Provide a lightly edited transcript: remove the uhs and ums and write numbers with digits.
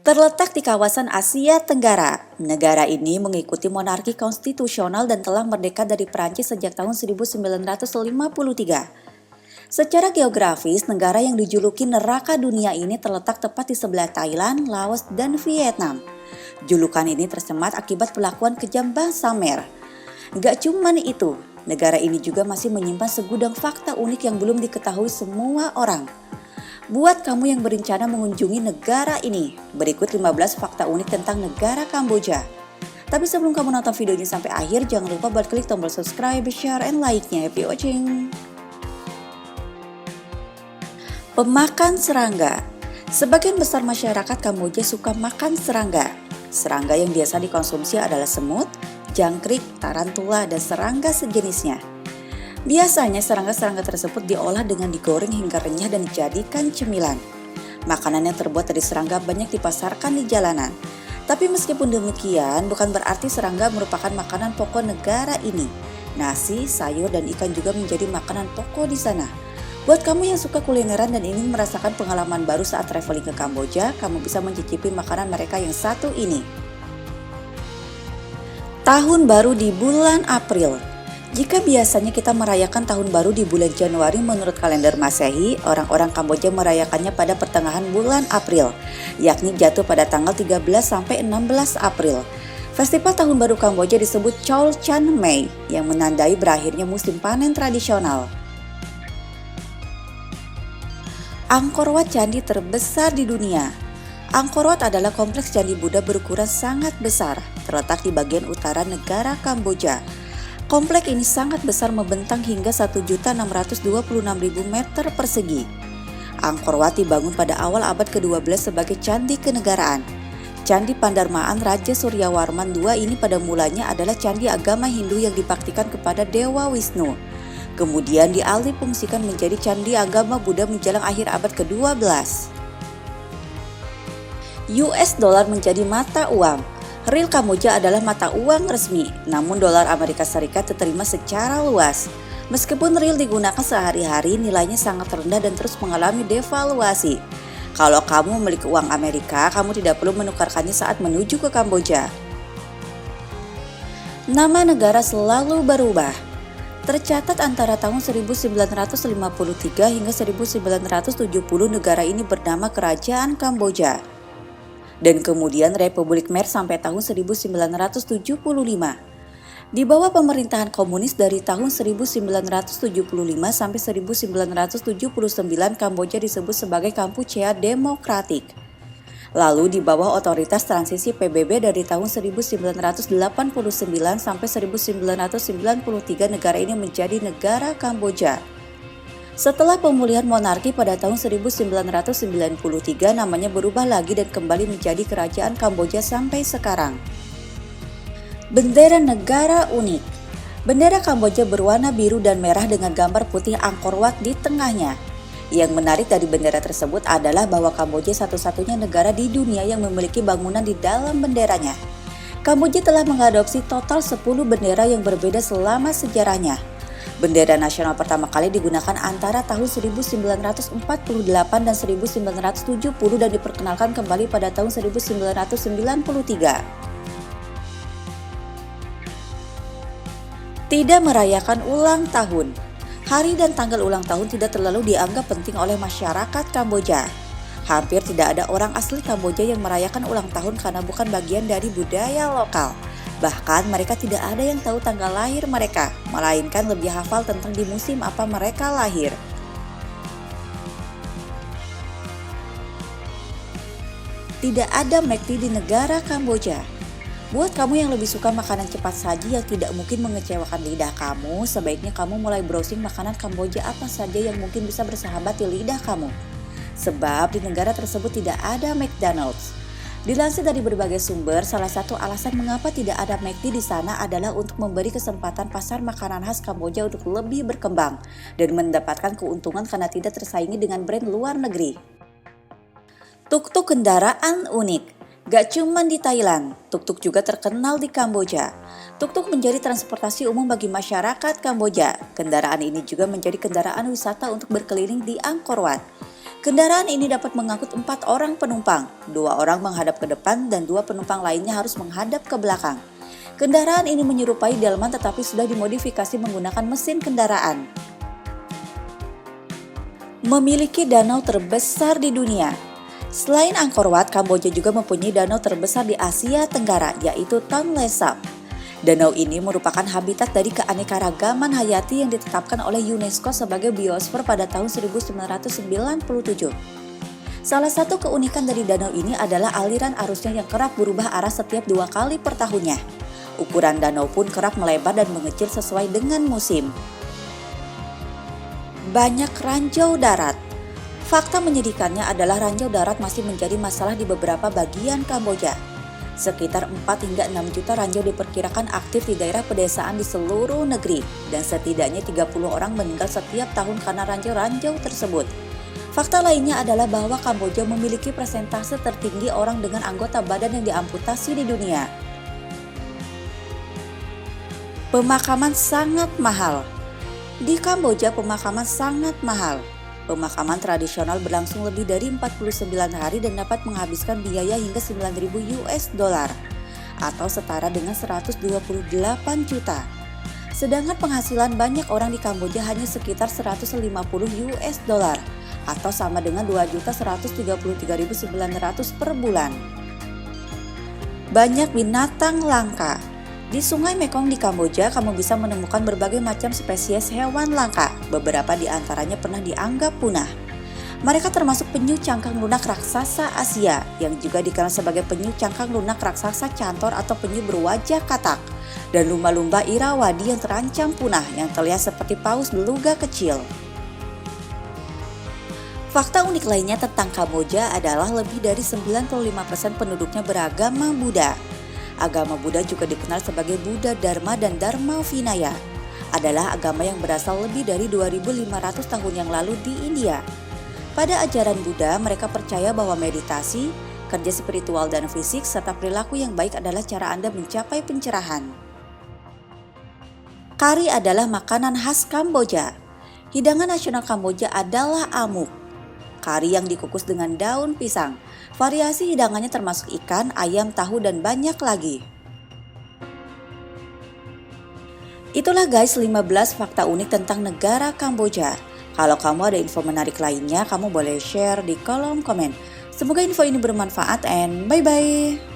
Terletak di kawasan Asia Tenggara, negara ini mengikuti monarki konstitusional dan telah merdeka dari Prancis sejak tahun 1953. Secara geografis, negara yang dijuluki neraka dunia ini terletak tepat di sebelah Thailand, Laos, dan Vietnam. Julukan ini tersemat akibat perlakuan kejam bangsa Khmer. Gak cuman itu, negara ini juga masih menyimpan segudang fakta unik yang belum diketahui semua orang. Buat kamu yang berencana mengunjungi negara ini, berikut 15 fakta unik tentang negara Kamboja. Tapi sebelum kamu nonton videonya sampai akhir, jangan lupa buat klik tombol subscribe, share, and like-nya. Happy watching! Pemakan serangga. Sebagian besar masyarakat Kamboja suka makan serangga. Serangga yang biasa dikonsumsi adalah semut, jangkrik, tarantula, dan serangga sejenisnya. Biasanya serangga-serangga tersebut diolah dengan digoreng hingga renyah dan dijadikan cemilan. Makanan yang terbuat dari serangga banyak dipasarkan di jalanan. Tapi meskipun demikian, bukan berarti serangga merupakan makanan pokok negara ini. Nasi, sayur, dan ikan juga menjadi makanan pokok di sana. Buat kamu yang suka kulineran dan ingin merasakan pengalaman baru saat traveling ke Kamboja, kamu bisa mencicipi makanan mereka yang satu ini. Tahun baru di bulan April. Jika biasanya kita merayakan tahun baru di bulan Januari menurut kalender Masehi, orang-orang Kamboja merayakannya pada pertengahan bulan April, yakni jatuh pada tanggal 13 sampai 16 April. Festival tahun baru Kamboja disebut Chol Chan Mei yang menandai berakhirnya musim panen tradisional. Angkor Wat, candi terbesar di dunia. Angkor Wat adalah kompleks candi Buddha berukuran sangat besar, terletak di bagian utara negara Kamboja. Kompleks ini sangat besar, membentang hingga 1.626.000 meter persegi. Angkor Wat dibangun pada awal abad ke-12 sebagai candi kenegaraan. Candi Pandarmaan Raja Suryawarman II ini pada mulanya adalah candi agama Hindu yang dibaktikan kepada Dewa Wisnu. Kemudian dialih fungsikan menjadi candi agama Buddha menjelang akhir abad ke-12. US dollar menjadi mata uang. Riel Kamboja adalah mata uang resmi, namun dolar Amerika Serikat diterima secara luas. Meskipun riel digunakan sehari-hari, nilainya sangat rendah dan terus mengalami devaluasi. Kalau kamu memiliki uang Amerika, kamu tidak perlu menukarkannya saat menuju ke Kamboja. Nama negara selalu berubah. Tercatat antara tahun 1953 hingga 1970 negara ini bernama Kerajaan Kamboja. Dan kemudian Republik Khmer sampai tahun 1975. Di bawah pemerintahan komunis dari tahun 1975 sampai 1979, Kamboja disebut sebagai Kampuchea Demokratik. Lalu di bawah otoritas transisi PBB dari tahun 1989 sampai 1993, negara ini menjadi negara Kamboja. Setelah pemulihan monarki pada tahun 1993, namanya berubah lagi dan kembali menjadi Kerajaan Kamboja sampai sekarang. Bendera negara unik. Bendera Kamboja berwarna biru dan merah dengan gambar putih Angkor Wat di tengahnya. Yang menarik dari bendera tersebut adalah bahwa Kamboja satu-satunya negara di dunia yang memiliki bangunan di dalam benderanya. Kamboja telah mengadopsi total 10 bendera yang berbeda selama sejarahnya. Bendera nasional pertama kali digunakan antara tahun 1948 dan 1970 dan diperkenalkan kembali pada tahun 1993. Tidak merayakan ulang tahun. Hari dan tanggal ulang tahun tidak terlalu dianggap penting oleh masyarakat Kamboja. Hampir tidak ada orang asli Kamboja yang merayakan ulang tahun karena bukan bagian dari budaya lokal. Bahkan mereka tidak ada yang tahu tanggal lahir mereka, melainkan lebih hafal tentang di musim apa mereka lahir. Tidak ada McD di negara Kamboja. Buat kamu yang lebih suka makanan cepat saji yang tidak mungkin mengecewakan lidah kamu, sebaiknya kamu mulai browsing makanan Kamboja apa saja yang mungkin bisa bersahabat di lidah kamu. Sebab di negara tersebut tidak ada McDonald's. Dilansir dari berbagai sumber, salah satu alasan mengapa tidak ada McD di sana adalah untuk memberi kesempatan pasar makanan khas Kamboja untuk lebih berkembang dan mendapatkan keuntungan karena tidak tersaingi dengan brand luar negeri. Tuk-tuk kendaraan unik. Gak cuma di Thailand, tuk-tuk juga terkenal di Kamboja. Tuk-tuk menjadi transportasi umum bagi masyarakat Kamboja. Kendaraan ini juga menjadi kendaraan wisata untuk berkeliling di Angkor Wat. Kendaraan ini dapat mengangkut 4 orang penumpang, 2 orang menghadap ke depan dan 2 penumpang lainnya harus menghadap ke belakang. Kendaraan ini menyerupai delman tetapi sudah dimodifikasi menggunakan mesin kendaraan. Memiliki danau terbesar di dunia. Selain Angkor Wat, Kamboja juga mempunyai danau terbesar di Asia Tenggara, yaitu Tonle Sap. Danau ini merupakan habitat dari keanekaragaman hayati yang ditetapkan oleh UNESCO sebagai biosfer pada tahun 1997. Salah satu keunikan dari danau ini adalah aliran arusnya yang kerap berubah arah setiap 2 kali per tahunnya. Ukuran danau pun kerap melebar dan mengecil sesuai dengan musim. Banyak ranjau darat. Fakta menyedihkannya adalah ranjau darat masih menjadi masalah di beberapa bagian Kamboja. Sekitar 4 hingga 6 juta ranjau diperkirakan aktif di daerah pedesaan di seluruh negeri dan setidaknya 30 orang meninggal setiap tahun karena ranjau-ranjau tersebut. Fakta lainnya adalah bahwa Kamboja memiliki persentase tertinggi orang dengan anggota badan yang diamputasi di dunia. Pemakaman sangat mahal. Di Kamboja pemakaman sangat mahal. Pemakaman tradisional berlangsung lebih dari 49 hari dan dapat menghabiskan biaya hingga 9.000 US dollar atau setara dengan 128 juta. Sedangkan penghasilan banyak orang di Kamboja hanya sekitar 150 US dollar atau sama dengan 2.133.900 per bulan. Banyak binatang langka. Di Sungai Mekong di Kamboja, kamu bisa menemukan berbagai macam spesies hewan langka. Beberapa di antaranya pernah dianggap punah. Mereka termasuk penyu cangkang lunak raksasa Asia, yang juga dikenal sebagai penyu cangkang lunak raksasa cantor atau penyu berwajah katak, dan lumba-lumba Irrawaddy yang terancam punah, yang terlihat seperti paus beluga kecil. Fakta unik lainnya tentang Kamboja adalah lebih dari 95% penduduknya beragama Buddha. Agama Buddha juga dikenal sebagai Buddha Dharma dan Dharma Vinaya. Adalah agama yang berasal lebih dari 2.500 tahun yang lalu di India. Pada ajaran Buddha, mereka percaya bahwa meditasi, kerja spiritual dan fisik, serta perilaku yang baik adalah cara Anda mencapai pencerahan. Kari adalah makanan khas Kamboja. Hidangan nasional Kamboja adalah amuk. Kari yang dikukus dengan daun pisang. Variasi hidangannya termasuk ikan, ayam, tahu, dan banyak lagi. Itulah guys 15 fakta unik tentang negara Kamboja. Kalau kamu ada info menarik lainnya, kamu boleh share di kolom komen. Semoga info ini bermanfaat and bye-bye.